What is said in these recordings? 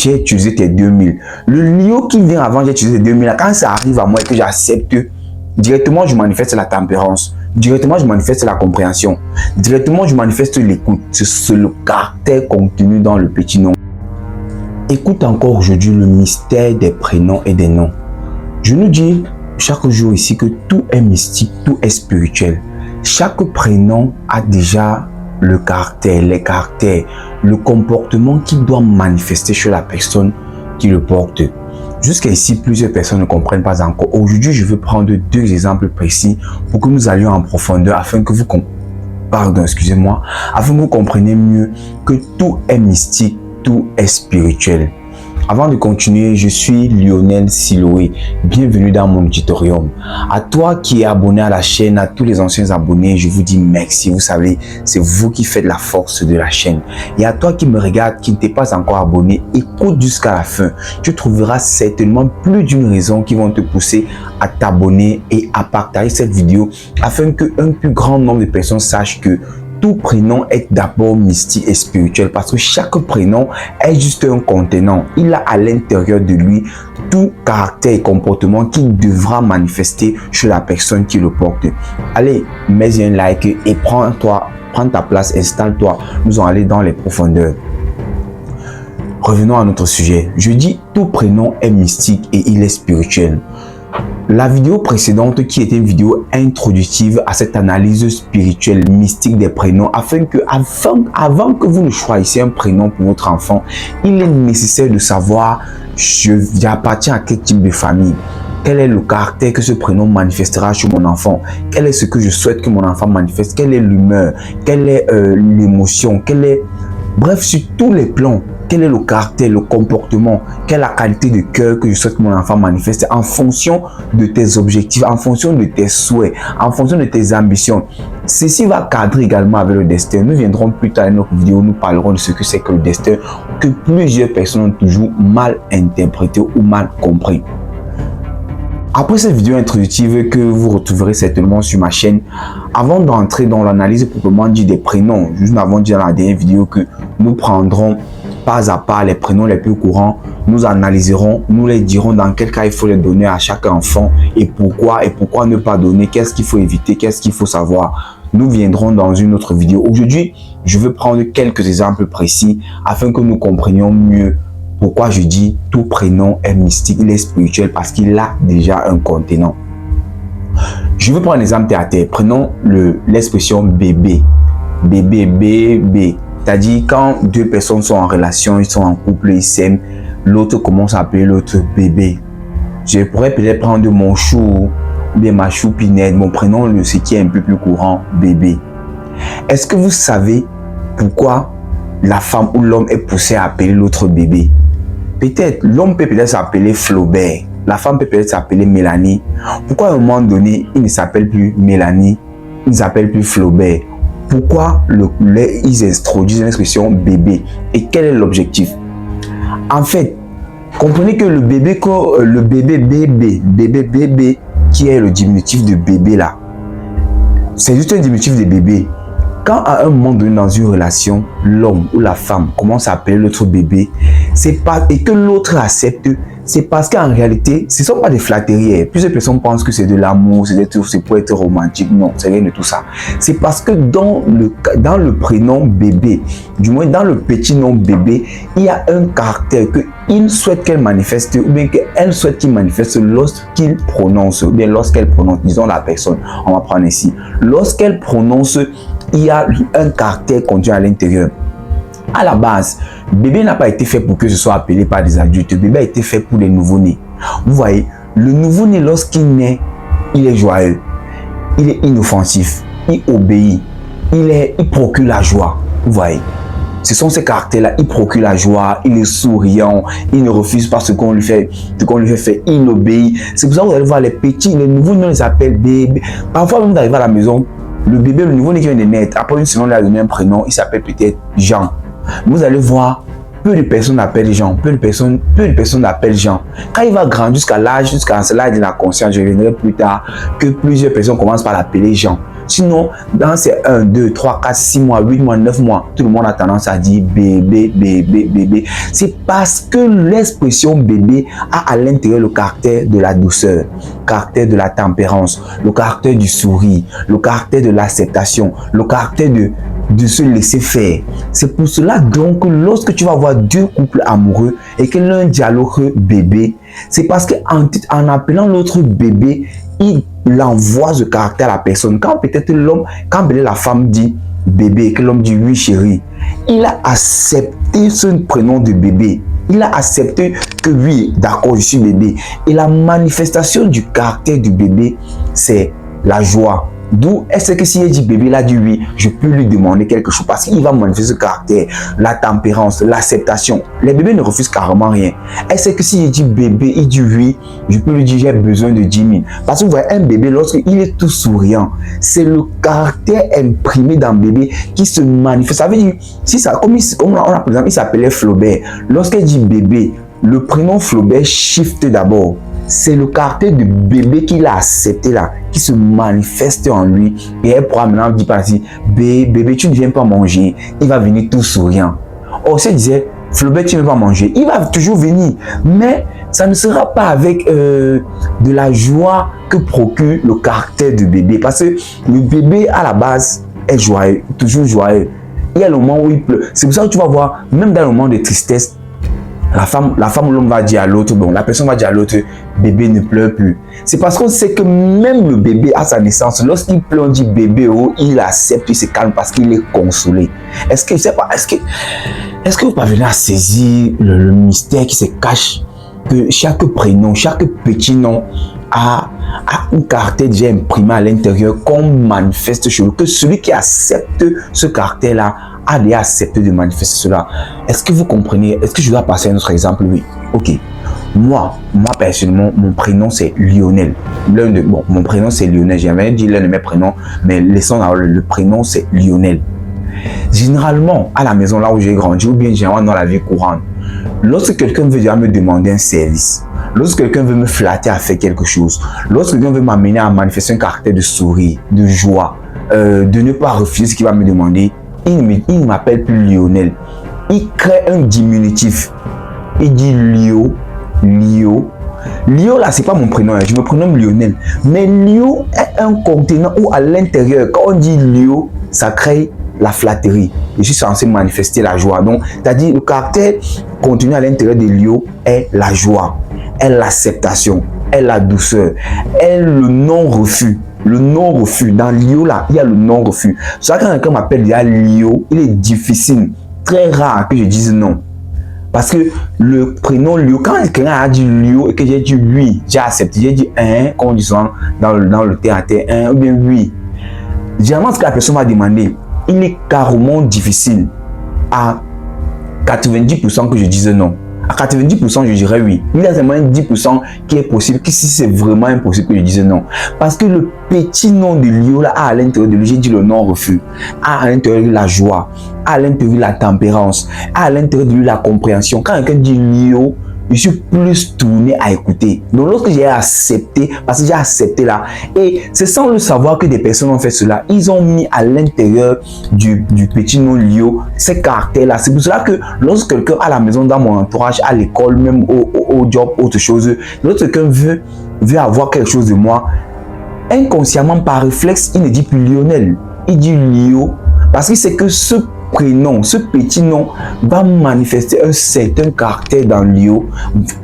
j'ai utilisé tes 2000. Le Lio qui vient avant, j'ai utilisé tes 2000. Quand ça arrive à moi et que j'accepte, directement, je manifeste la tempérance. Directement, je manifeste la compréhension. Directement, je manifeste l'écoute. C'est le caractère contenu dans le petit nom. Écoute encore aujourd'hui le mystère des prénoms et des noms. Je nous dis chaque jour ici que tout est mystique, tout est spirituel. Chaque prénom a déjà le caractère, les caractères, le comportement qui doit manifester chez la personne qui le porte. Jusqu'à ici, plusieurs personnes ne comprennent pas encore. Aujourd'hui, je veux prendre deux exemples précis pour que nous allions en profondeur afin que vous afin que vous compreniez mieux que tout est mystique, tout est spirituel. Avant de continuer, je suis Lionel Siloé. Bienvenue dans mon auditorium. À toi qui es abonné à la chaîne, à tous les anciens abonnés, je vous dis merci. Vous savez, c'est vous qui faites la force de la chaîne. Et à toi qui me regarde, qui ne t'es pas encore abonné, écoute jusqu'à la fin. Tu trouveras certainement plus d'une raison qui vont te pousser à t'abonner et à partager cette vidéo afin qu'un plus grand nombre de personnes sachent que tout prénom est d'abord mystique et spirituel parce que chaque prénom est juste un contenant. Il a à l'intérieur de lui tout caractère et comportement qu'il devra manifester chez la personne qui le porte. Allez, mets un like et prends ta place, installe-toi. Nous allons aller dans les profondeurs. Revenons à notre sujet. Je dis tout prénom est mystique et il est spirituel. La vidéo précédente qui était une vidéo introductive à cette analyse spirituelle mystique des prénoms afin que avant que vous ne choisissiez un prénom pour votre enfant, il est nécessaire de savoir j'appartiens à quel type de famille, quel est le caractère que ce prénom manifestera chez mon enfant, quel est ce que je souhaite que mon enfant manifeste, quelle est l'humeur, quelle est l'émotion, bref, sur tous les plans. Quel est le caractère, le comportement, quelle est la qualité de cœur que je souhaite que mon enfant manifeste en fonction de tes objectifs, en fonction de tes souhaits, en fonction de tes ambitions. Ceci va cadrer également avec le destin. Nous viendrons plus tard dans notre vidéo, nous parlerons de ce que c'est que le destin, que plusieurs personnes ont toujours mal interprété ou mal compris. Après cette vidéo introductive que vous retrouverez certainement sur ma chaîne, avant d'entrer dans l'analyse proprement dit des prénoms, nous avons dit dans la dernière vidéo que nous prendrons pas à pas les prénoms les plus courants, nous analyserons, nous les dirons dans quel cas il faut les donner à chaque enfant et pourquoi ne pas donner, qu'est-ce qu'il faut éviter, qu'est-ce qu'il faut savoir. Nous viendrons dans une autre vidéo. Aujourd'hui, je veux prendre quelques exemples précis afin que nous comprenions mieux pourquoi je dis tout prénom est mystique, il est spirituel parce qu'il a déjà un contenant. Je veux prendre un exemple terre à terre. Prenons l'expression bébé. Bébé. C'est-à-dire quand deux personnes sont en relation, ils sont en couple, ils s'aiment, l'autre commence à appeler l'autre bébé. Je pourrais peut-être prendre mon chou ou bien ma choupinette, mon prénom, ce qui est un peu plus courant, bébé. Est-ce que vous savez pourquoi la femme ou l'homme est poussé à appeler l'autre bébé? Peut-être, l'homme peut peut-être s'appeler Flaubert, la femme peut peut-être s'appeler Mélanie. Pourquoi à un moment donné, il ne s'appelle plus Mélanie, il ne s'appelle plus Flaubert? Pourquoi ils introduisent l'expression bébé? Et quel est l'objectif? En fait, comprenez que le bébé qui est le diminutif de bébé là, c'est juste un diminutif de bébé. Quand à un moment donné dans une relation, l'homme ou la femme commence à appeler l'autre bébé, et que l'autre accepte, c'est parce qu'en réalité, ce ne sont pas des flatteries. Plusieurs personnes pensent que c'est de l'amour, c'est pour être romantique. Non, c'est rien de tout ça. C'est parce que dans le prénom bébé, du moins dans le petit nom bébé, il y a un caractère qu'il souhaite qu'elle manifeste ou bien qu'elle souhaite qu'il manifeste lorsqu'il prononce ou bien lorsqu'elle prononce, disons la personne, on va prendre ici. Lorsqu'elle prononce, il y a un caractère contenu à l'intérieur. À la base, bébé n'a pas été fait pour que ce soit appelé par des adultes. Bébé a été fait pour les nouveau-nés. Vous voyez, le nouveau-né, lorsqu'il naît, il est joyeux, il est inoffensif, il obéit, il procure la joie. Vous voyez, ce sont ces caractères-là. Il procure la joie, il est souriant, il ne refuse pas ce qu'on lui fait faire, il obéit. C'est pour ça que vous allez voir les petits, les nouveau-nés, on les appelle bébés. Parfois, même d'arriver à la maison, le bébé, le nouveau-né qui vient de naître, après une semaine, il a donné un prénom, il s'appelle peut-être Jean. Vous allez voir, peu de personnes appellent Jean, peu de personnes appellent Jean. Quand il va grandir jusqu'à l'âge de la conscience, je reviendrai plus tard, que plusieurs personnes commencent par l'appeler Jean. Sinon, dans ces 1, 2, 3, 4, 6 mois, 8 mois, 9 mois, tout le monde a tendance à dire bébé, bébé, bébé. C'est parce que l'expression bébé a à l'intérieur le caractère de la douceur, le caractère de la tempérance, le caractère du sourire, le caractère de l'acceptation, le caractère de se laisser faire. C'est pour cela donc que lorsque tu vas voir deux couples amoureux et que l'un dialogue bébé, c'est parce qu'en appelant l'autre bébé, il envoie ce caractère à la personne. Quand peut-être la femme dit bébé et que l'homme dit oui chérie, il a accepté ce prénom de bébé. Il a accepté que oui, d'accord, je suis bébé. Et la manifestation du caractère du bébé, c'est la joie. D'où est-ce que s'il dit bébé, il a dit oui, je peux lui demander quelque chose parce qu'il va manifester ce caractère, la tempérance, l'acceptation. Les bébés ne refusent carrément rien. Est-ce que s'il dit bébé, il dit oui, je peux lui dire j'ai besoin de 10 000. Parce que vous voyez, un bébé, lorsqu'il est tout souriant, c'est le caractère imprimé dans le bébé qui se manifeste. Ça veut dire, si ça, comme on a par exemple, il s'appelait Flaubert. Lorsqu'il dit bébé, le prénom Flaubert shift d'abord. C'est le caractère de bébé qu'il a accepté là, qui se manifeste en lui. Et elle pourra maintenant dire par ici, bébé, tu ne viens pas manger. Il va venir tout souriant. Or, si elle disait, Flaubert, tu ne viens pas manger, il va toujours venir. Mais ça ne sera pas avec de la joie que procure le caractère de bébé. Parce que le bébé, à la base, est joyeux, toujours joyeux. Il y a le moment où il pleure. C'est pour ça que tu vas voir, même dans le moment de tristesse, la femme ou l'homme va dire à l'autre, bon, la personne va dire à l'autre, bébé ne pleure plus. C'est parce qu'on sait que même le bébé à sa naissance, lorsqu'il pleure, on dit bébé, oh, il accepte, il se calme parce qu'il est consolé. Est-ce que vous parvenez à saisir le mystère qui se cache, que chaque prénom, chaque petit nom a un caractère déjà imprimé à l'intérieur qu'on manifeste chez nous, que celui qui accepte ce caractère-là a déjà accepté de manifester cela. Est-ce que vous comprenez? Est-ce que je dois passer à un autre exemple? Oui. Ok. Moi personnellement, mon prénom c'est Lionel. Mon prénom c'est Lionel. J'avais dit l'un de mes prénoms, mais laissons le prénom c'est Lionel. Généralement, à la maison là où j'ai grandi, ou bien généralement dans la vie courante, lorsque quelqu'un veut déjà me demander un service, lorsque quelqu'un veut me flatter à faire quelque chose, lorsque quelqu'un veut m'amener à manifester un caractère de sourire, de joie, de ne pas refuser ce qu'il va me demander, il ne m'appelle plus Lionel. Il crée un diminutif. Il dit Lio. Lio là, c'est pas mon prénom, je me prénomme Lionel. Mais Lio est un contenant où à l'intérieur, quand on dit Lio, ça crée la flatterie. Je suis censé manifester la joie. Donc, c'est-à-dire le caractère contenu à l'intérieur de Lio est la joie, est l'acceptation, est la douceur, est le non-refus. Le non-refus. Dans Lio, là, il y a le non-refus. C'est ça quand quelqu'un m'appelle déjà Lio, il est difficile, très rare que je dise non. Parce que le prénom Lio, quand quelqu'un a dit Lio et que j'ai dit oui, j'ai accepté, j'ai dit comme on dit souvent dans le théâtre, ou bien oui. Généralement, ce que la personne va demander, il est carrément difficile à 90% que je dise non. À 90%, je dirais oui. Il y a seulement 10% qui est possible, que si c'est vraiment impossible que je dise non. Parce que le petit nom de Lio, là, a à l'intérieur de lui, j'ai dit le non-refus, a à l'intérieur de la joie, a à l'intérieur de la tempérance, a à l'intérieur de lui la compréhension. Quand quelqu'un dit Lio, je suis plus tourné à écouter. Donc, lorsque j'ai accepté, parce que j'ai accepté là, et c'est sans le savoir que des personnes ont fait cela, ils ont mis à l'intérieur du petit nom Lio ces caractères-là. C'est pour cela que lorsque quelqu'un à la maison, dans mon entourage, à l'école, même au job, autre chose, lorsque quelqu'un veut avoir quelque chose de moi, inconsciemment, par réflexe, il ne dit plus Lionel, il dit Lio, parce qu'il sait que ce prénom, ce petit nom va manifester un certain caractère dans Lio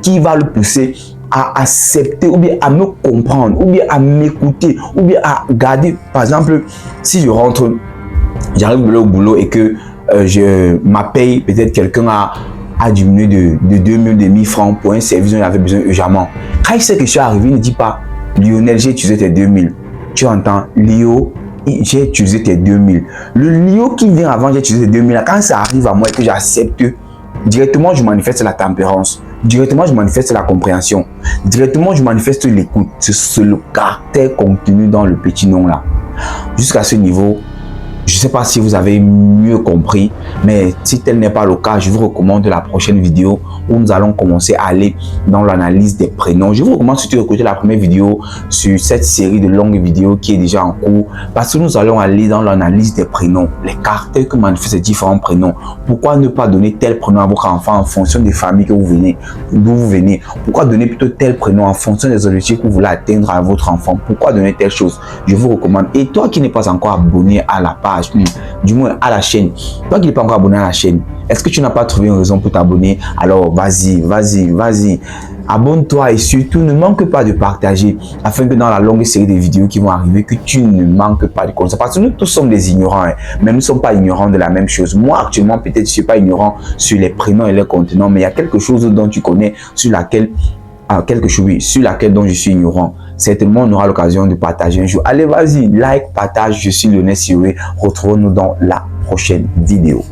qui va le pousser à accepter ou bien à me comprendre ou bien à m'écouter ou bien à garder. Par exemple, si je rentre, j'arrive au boulot et que ma paye, peut-être quelqu'un a diminué de 2000 francs pour un service dont il avait besoin urgemment. Quand il sait que je suis arrivé, il ne dit pas Lionel, j'ai utilisé tes 2000. Tu entends Lio, j'ai utilisé tes 2000. Le Lio qui vient avant, j'ai utilisé tes 2000. Quand ça arrive à moi et que j'accepte, directement je manifeste la tempérance. Directement je manifeste la compréhension. Directement je manifeste l'écoute. C'est le caractère contenu dans le petit nom là. Jusqu'à ce niveau, je ne sais pas si vous avez mieux compris, mais si tel n'est pas le cas, je vous recommande la prochaine vidéo où nous allons commencer à aller dans l'analyse des prénoms. Je vous recommande surtout d'écouter la première vidéo sur cette série de longues vidéos qui est déjà en cours, parce que nous allons aller dans l'analyse des prénoms, les caractères que manifestent ces différents prénoms. Pourquoi ne pas donner tel prénom à votre enfant en fonction des familles d'où vous venez? Pourquoi donner plutôt tel prénom en fonction des objectifs que vous voulez atteindre à votre enfant? Pourquoi donner telle chose? Je vous recommande. Et toi qui n'es pas encore abonné à la page, du moins à la chaîne, toi qui n'es pas encore abonné à la chaîne, est-ce que tu n'as pas trouvé une raison pour t'abonner? Alors vas-y, abonne-toi et surtout ne manque pas de partager afin que dans la longue série de vidéos qui vont arriver, que tu ne manques pas de connaissances. Parce que nous tous sommes des ignorants, mais nous ne sommes pas ignorants de la même chose. Moi actuellement peut-être je ne suis pas ignorant sur les prénoms et les contenants, mais il y a quelque chose dont tu connais sur laquelle dont je suis ignorant. Certainement, on aura l'occasion de partager un jour. Allez, vas-y, like, partage. Je suis Lionel Siloué. Retrouvons-nous dans la prochaine vidéo.